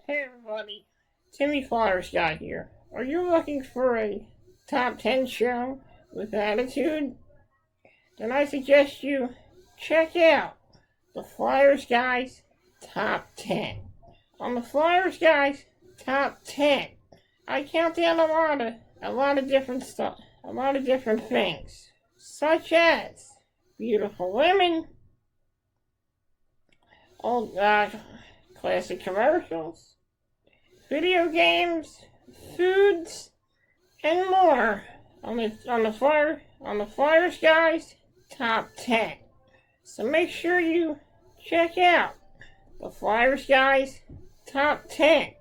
Hey everybody, Timmy Flyersguy here. Are you looking for a top 10 show with attitude? Then I suggest you check out the Flyers Guys Top 10. On the Flyers Guys Top 10, I count down a lot of different stuff, a lot of different things, such as beautiful women, old classic commercials, video games, foods, and more on the Flyers Guys Top 10. So make sure you check out the Flyers Guys Top 10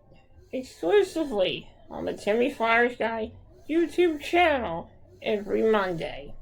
exclusively on the Timmy Flyersguy YouTube channel every Monday.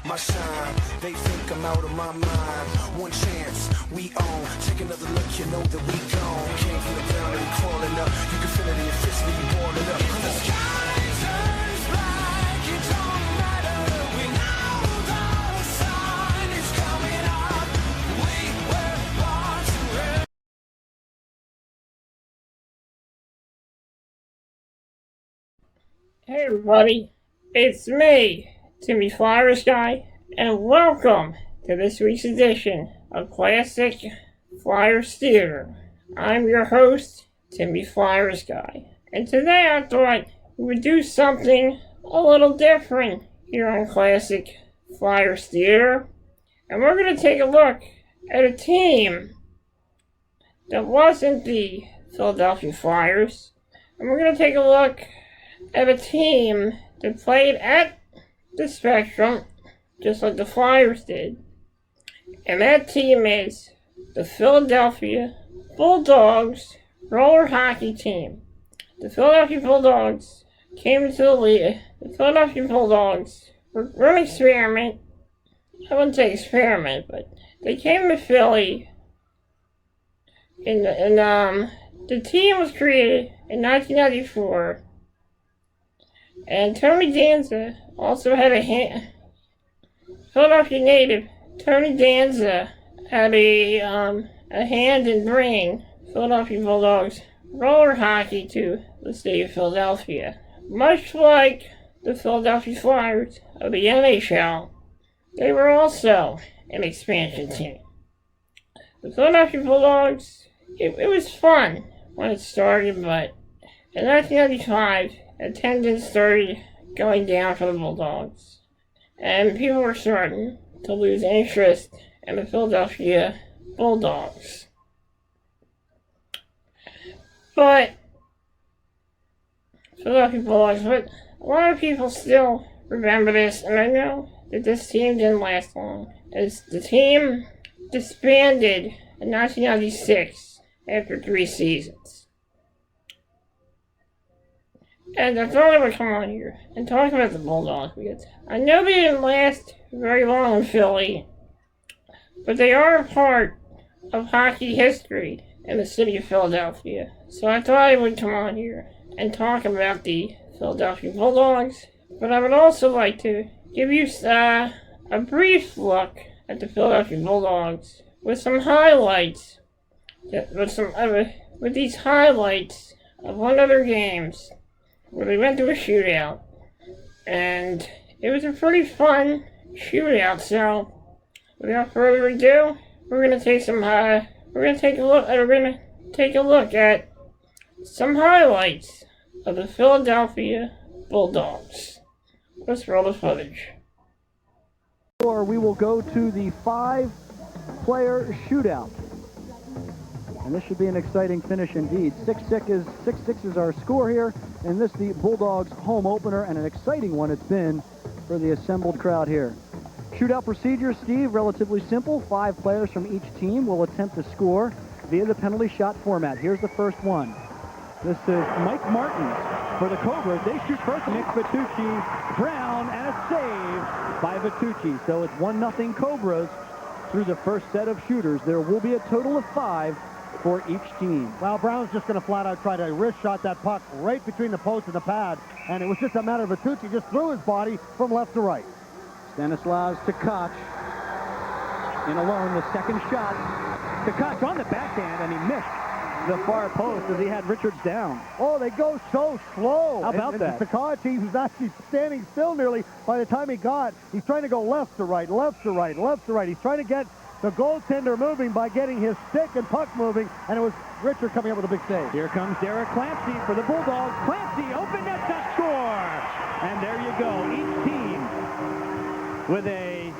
My shine, they think I'm out of my mind. One chance, we own. Take another look, you know that we gone. Came from the ground and we crawling up. You can feel it in your fist when you balling up. The sky turns black, it don't matter. We know the sun is coming up. We were born to run. Hey everybody, it's me, Timmy Flyersguy, and welcome to this week's edition of Classic Flyers Theater. I'm your host, Timmy Flyersguy, and today I thought we would do something a little different here on Classic Flyers Theater, and we're going to take a look at a team that wasn't the Philadelphia Flyers, and we're going to take a look at a team that played at the Spectrum, just like the Flyers did. And that team is the Philadelphia Bulldogs roller hockey team. The Philadelphia Bulldogs came into the league. The Philadelphia Bulldogs were an experiment. I wouldn't say experiment, but they came to Philly. The team was created in 1994. And Tony Danza also had a hand. Philadelphia native Tony Danza had a hand in bringing Philadelphia Bulldogs roller hockey to the state of Philadelphia. Much like the Philadelphia Flyers of the NHL, they were also an expansion team. The Philadelphia Bulldogs, it was fun when it started, but in 1995, attendance started going down for the Bulldogs, and people were starting to lose interest in the Philadelphia Bulldogs. But Philadelphia Bulldogs, but a lot of people still remember this, and I know that this team didn't last long, as the team disbanded in 1996 after 3 seasons. And I thought I would come on here and talk about the Bulldogs, because I know they didn't last very long in Philly, but they are a part of hockey history in the city of Philadelphia. So I thought I would come on here and talk about the Philadelphia Bulldogs, but I would also like to give you a brief look at the Philadelphia Bulldogs with some highlights, with these highlights of one of their games where they went to a shootout, and it was a pretty fun shootout. So, without further ado, we're gonna take a look at some highlights of the Philadelphia Bulldogs. Let's roll the footage. We will go to the 5-player shootout. And this should be an exciting finish indeed. 6-6 is our score here, and this the Bulldogs home opener, and an exciting one it's been for the assembled crowd here. Shootout procedure, Steve, relatively simple. 5 players from each team will attempt to score via the penalty shot format. Here's the first one. This is Mike Martin for the Cobras. They shoot first. Nick Vitucci, Brown, and a save by Vitucci. So it's 1-0 Cobras through the first set of shooters. There will be a total of 5 for each team. Well, Brown's just going to flat out try to wrist shot that puck right between the post and the pad. And it was just a matter of Vitucci just threw his body from left to right. Stanislaus Tkach in alone, the second shot. Tkach on the backhand, and he missed the far post as he had Richards down. Oh, they go so slow. How about that? Tkach, he was actually standing still nearly by the time he got. He's trying to go left to right, left to right, left to right. He's trying to get the goaltender moving by getting his stick and puck moving, and it was Richard coming up with a big save. Here comes Derek Clancy for the Bulldogs. Clancy, open net to score! And there you go. Each team with a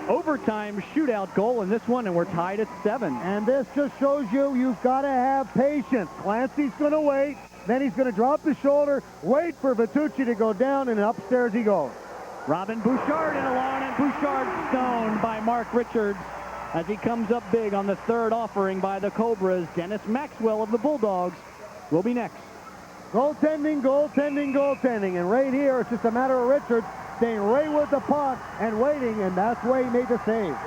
overtime shootout goal in this one, and we're tied at 7. And this just shows you've got to have patience. Clancy's going to wait, then he's going to drop the shoulder, wait for Vitucci to go down, and upstairs he goes. Robin Bouchard in alone, and Bouchard stoned by Mark Richards as he comes up big on the third offering by the Cobras. Dennis Maxwell of the Bulldogs will be next. Goaltending, goaltending, goaltending. And right here, it's just a matter of Richards staying right with the puck and waiting, and that's why he made the save.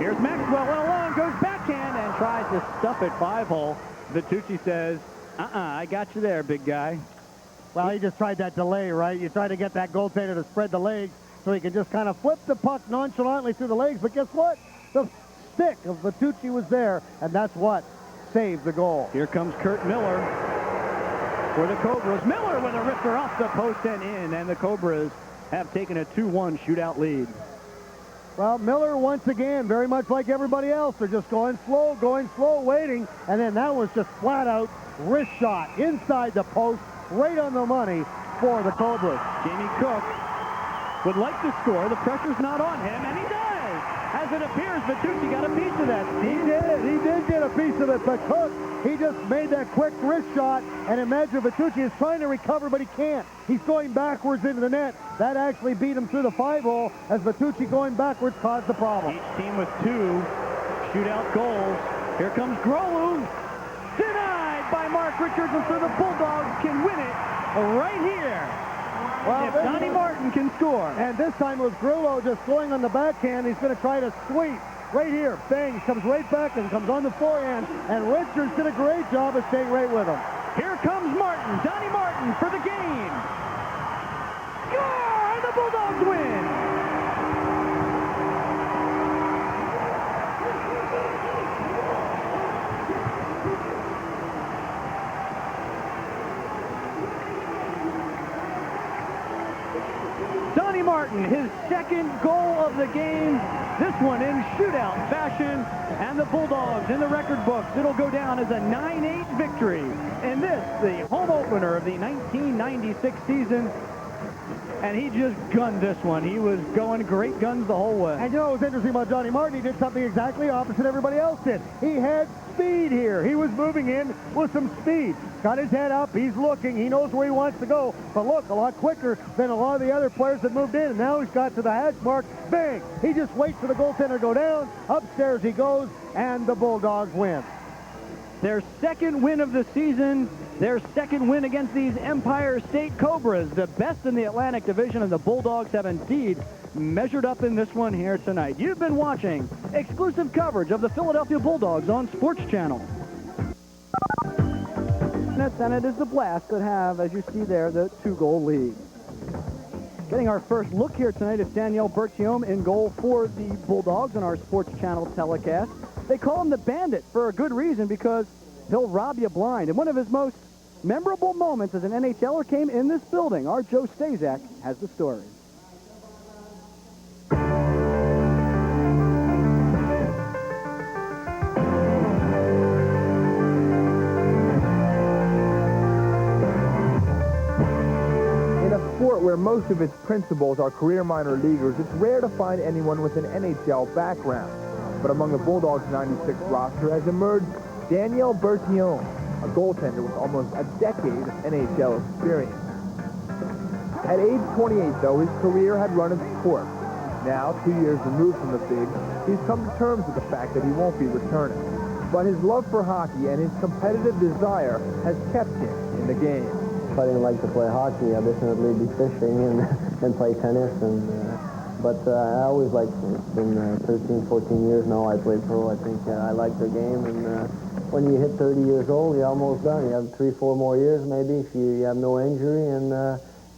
Here's Maxwell in alone, goes backhand and tries to stuff it 5-hole. Vitucci says, I got you there, big guy. Well, he just tried that delay, right? You try to get that goaltender to spread the legs so he can just kind of flip the puck nonchalantly through the legs. But guess what? The stick of Vitucci was there, and that's what saved the goal. Here comes Kurt Miller for the Cobras. Miller with a rifter off the post and in, and the Cobras have taken a 2-1 shootout lead. Well, Miller, once again, very much like everybody else, they're just going slow, waiting, and then that was just flat out wrist shot inside the post, right on the money for the Cobras. Jamie Cook would like to score. The pressure's not on him, and he does. As it appears, Vitucci got a piece of that. He did get a piece of it, but Cook, he just made that quick wrist shot, and imagine Vitucci is trying to recover, but he can't. He's going backwards into the net. That actually beat him through the 5-hole, as Vitucci going backwards caused the problem. Each team with 2 shootout goals. Here comes Grolu. Denied by Mark Richards, and so the Bulldogs can win it right here. Well, if Donnie Martin can score. And this time it was Grulu just going on the backhand. He's going to try to sweep. Right here, bang, he comes right back and comes on the forehand. And Richards did a great job of staying right with him. Here comes Martin, Donnie Martin for the game. Score! And the Bulldogs win! Donnie Martin, his second goal of the game, this one in shootout fashion, and the Bulldogs in the record books. It'll go down as a 9-8 victory in this, the home opener of the 1996 season. And he just gunned this one. He was going great guns the whole way. And you know what was interesting about Donnie Martin? He did something exactly opposite everybody else did. He had speed here. He was moving in with some speed. Got his head up. He's looking. He knows where he wants to go. But look, a lot quicker than a lot of the other players that moved in. And now he's got to the hash mark. Bang! He just waits for the goaltender to go down. Upstairs he goes, and the Bulldogs win. Their second win of the season, their second win against these Empire State Cobras, the best in the Atlantic Division, and the Bulldogs have indeed measured up in this one here tonight. You've been watching exclusive coverage of the Philadelphia Bulldogs on Sports Channel. And it is the Blast that have, as you see there, the 2-goal lead. Getting our first look here tonight is Danielle Bertiome in goal for the Bulldogs on our Sports Channel telecast. They call him the Bandit for a good reason, because he'll rob you blind. And one of his most memorable moments as an NHLer came in this building. Our Joe Stazak has the story. Where most of its principals are career minor leaguers, it's rare to find anyone with an NHL background. But among the Bulldogs' 96 roster has emerged Danielle Bertiome, a goaltender with almost a decade of NHL experience. At age 28, though, his career had run its course. Now, 2 years removed from the Bigs, he's come to terms with the fact that he won't be returning. But his love for hockey and his competitive desire has kept him in the game. If I didn't like to play hockey, I'd definitely be fishing and play tennis. But I always liked it. It's been 13, 14 years now I played pro. I think I like the game. And when you hit 30 years old, you're almost done. You have 3, 4 more years maybe if you have no injury. And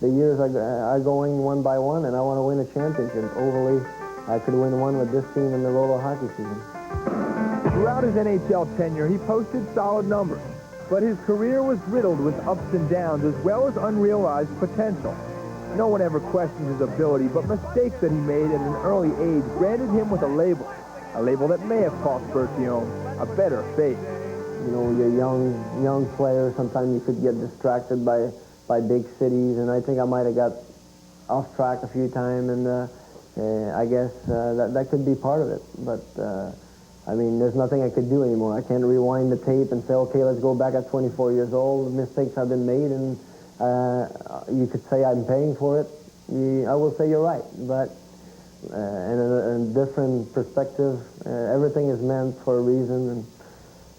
the years are going one by one, and I want to win a championship. Overly, I could win one with this team in the roller hockey season. Throughout his NHL tenure, he posted solid numbers, but his career was riddled with ups and downs as well as unrealized potential. No one ever questioned his ability, but mistakes that he made at an early age branded him with a label that may have cost Berthiaume a better fate. You know, you're a young player. Sometimes you could get distracted by big cities, and I think I might have got off track a few times, and I guess that could be part of it. But I mean, there's nothing I could do anymore. I can't rewind the tape and say, okay, let's go back at 24 years old. Mistakes have been made, and you could say I'm paying for it. I will say you're right, but in a different perspective, everything is meant for a reason, and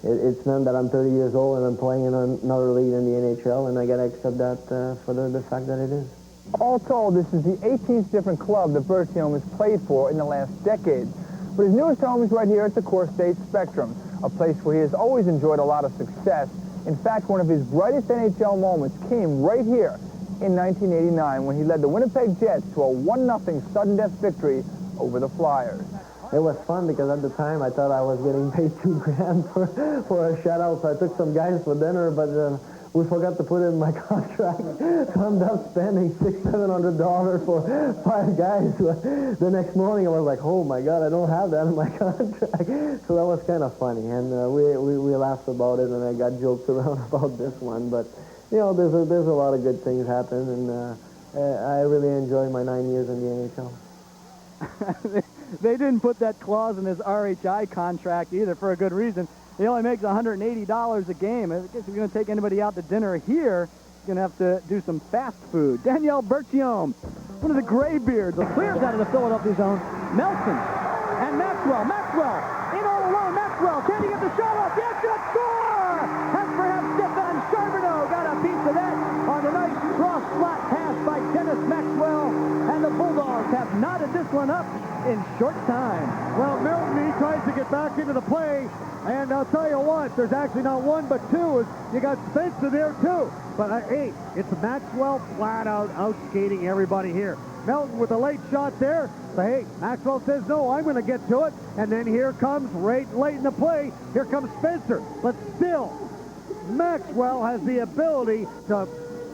it's meant that I'm 30 years old and I'm playing in another league in the NHL, and I got to accept that for the fact that it is. All told, this is the 18th different club that Berthiaume has played for in the last decade. But his newest home is right here at the Core State Spectrum, a place where he has always enjoyed a lot of success. In fact, one of his brightest NHL moments came right here in 1989 when he led the Winnipeg Jets to a 1-0 sudden death victory over the Flyers. It was fun because at the time I thought I was getting paid $2 grand for a shutout, so I took some guys for dinner, but we forgot to put it in my contract. So I ended up spending $600-700 for 5 guys. The next morning I was like, oh my God, I don't have that in my contract. So that was kind of funny, and we laughed about it, and I got jokes around about this one. But you know, there's a lot of good things happen, and I really enjoy my 9 years in the NHL. They didn't put that clause in his RHI contract either for a good reason. He only makes $180 a game. I guess if you're going to take anybody out to dinner here, you're going to have to do some fast food. Daniel Berthiaume, one of the graybeards, clears out of the Philadelphia zone. Nelson and Maxwell. Maxwell in all alone. Maxwell, can he get the shot off? Yes, going to score! Has perhaps Stefan Charbonneau got a piece of that on the nice cross flat pass by Dennis Maxwell. And the Bulldogs have knotted this one up in short time. Well, Milton, he tries to get back into the play, and I'll tell you what, there's actually not one but two. You got Spencer there too. But hey, it's Maxwell flat out skating everybody here. Melton with a late shot there. So hey, Maxwell says no, I'm going to get to it. And then here comes right late in the play. Here comes Spencer. But still, Maxwell has the ability to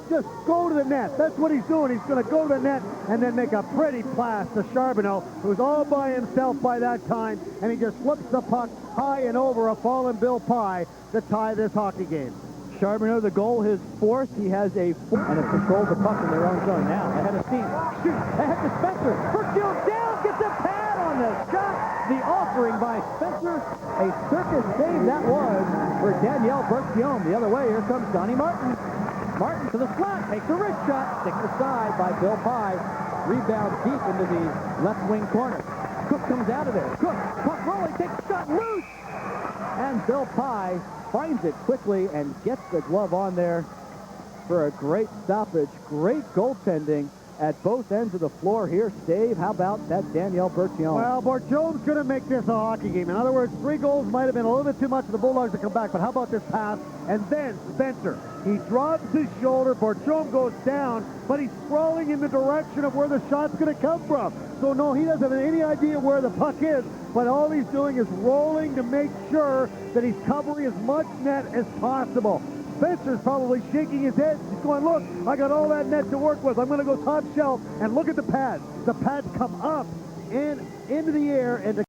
just go to the net. That's what he's doing. He's going to go to the net and then make a pretty pass to Charbonneau, who's all by himself by that time, and he just flips the puck high and over a fallen Bill Pye to tie this hockey game. Charbonneau, the goal, his fourth. He has a and it controls the puck in their own zone now. Ahead of steam. Shoot. Ahead to Spencer. Berthiaume down. Gets a pad on the shot. The offering by Spencer. A circus save that was for Daniel Berthiaume. The other way, here comes Donnie Martin. Martin to the slot, takes a wrist shot, sticked aside by Bill Pye. Rebound deep into the left wing corner. Cook comes out of there. Cook, puck rolling, takes a shot, loose! And Bill Pye finds it quickly and gets the glove on there for a great stoppage. Great goaltending at both ends of the floor here. Dave, how about that Daniel Berthiaume? Well, Berthiaume's going to make this a hockey game. In other words, 3 goals might have been a little bit too much for the Bulldogs to come back, but how about this pass? And then Spencer, he drops his shoulder. Berthiaume goes down, but he's crawling in the direction of where the shot's going to come from. So no, he doesn't have any idea where the puck is, but all he's doing is rolling to make sure that he's covering as much net as possible. Spencer's probably shaking his head. He's going, look, I got all that net to work with. I'm going to go top shelf, and look at the pads. The pads come up and into the air, and